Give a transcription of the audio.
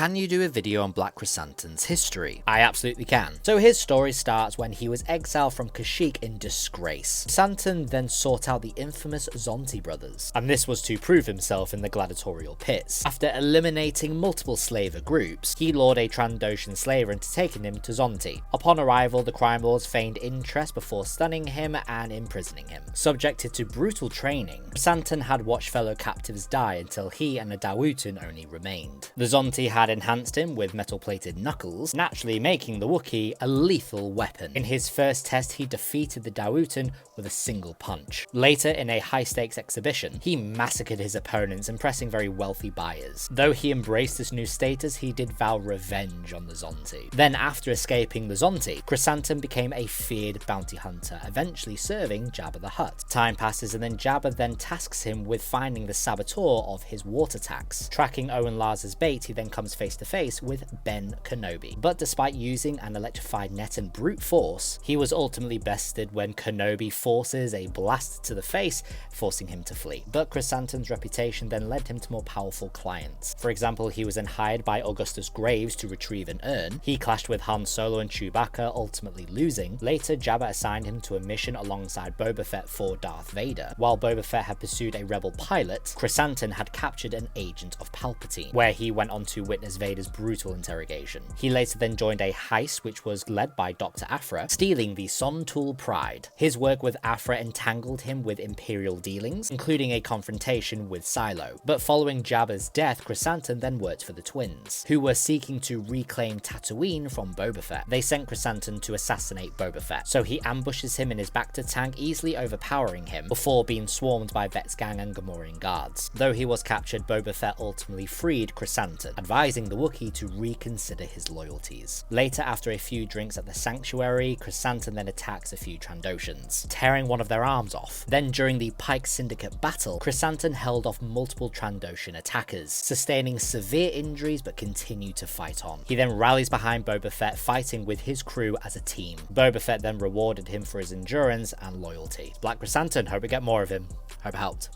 Can you do a video on Black Krrsantan's history? I absolutely can. So his story starts when he was exiled from Kashyyyk in disgrace. Krrsantan then sought out the infamous Zonti brothers, and this was to prove himself in the gladiatorial pits. After eliminating multiple slaver groups, he lured a Trandoshan slaver into taking him to Zonti. Upon arrival, the crime lords feigned interest before stunning him and imprisoning him. Subjected to brutal training, Krrsantan had watched fellow captives die until he and a Dawutin only remained. The Zonti had enhanced him with metal-plated knuckles, naturally making the Wookiee a lethal weapon. In his first test, he defeated the Dawutin with a single punch. Later, in a high-stakes exhibition, he massacred his opponents, impressing very wealthy buyers. Though he embraced this new status, he did vow revenge on the Zonti. Then, after escaping the Zonti, Krrsantan became a feared bounty hunter, eventually serving Jabba the Hutt. Time passes, and then Jabba then tasks him with finding the saboteur of his water tax. Tracking Owen Lars's bait, he then comes face to face with Ben Kenobi. But despite using an electrified net and brute force, he was ultimately bested when Kenobi forces a blast to the face, forcing him to flee. But Krrsantan's reputation then led him to more powerful clients. For example, he was then hired by Augustus Graves to retrieve an urn. He clashed with Han Solo and Chewbacca, ultimately losing. Later, Jabba assigned him to a mission alongside Boba Fett for Darth Vader. While Boba Fett had pursued a rebel pilot, Krrsantan had captured an agent of Palpatine, where he went on to witness Vader's brutal interrogation. He later then joined a heist which was led by Dr. Aphra, stealing the Son-Tool Pride. His work with Aphra entangled him with Imperial dealings, including a confrontation with Silo. But following Jabba's death, Krrsantan then worked for the twins, who were seeking to reclaim Tatooine from Boba Fett. They sent Krrsantan to assassinate Boba Fett, so he ambushes him in his Bacta tank, easily overpowering him before being swarmed by Vett's gang and Gamorrean guards. Though he was captured, Boba Fett ultimately freed Krrsantan, advising the Wookiee to reconsider his loyalties. Later, after a few drinks at the Sanctuary, Krrsantan then attacks a few Trandoshans, tearing one of their arms off. Then during the Pike Syndicate battle, Krrsantan held off multiple Trandoshan attackers, sustaining severe injuries but continued to fight on. He then rallies behind Boba Fett, fighting with his crew as a team. Boba Fett then rewarded him for his endurance and loyalty. Black Krrsantan, hope we get more of him. Hope it helped.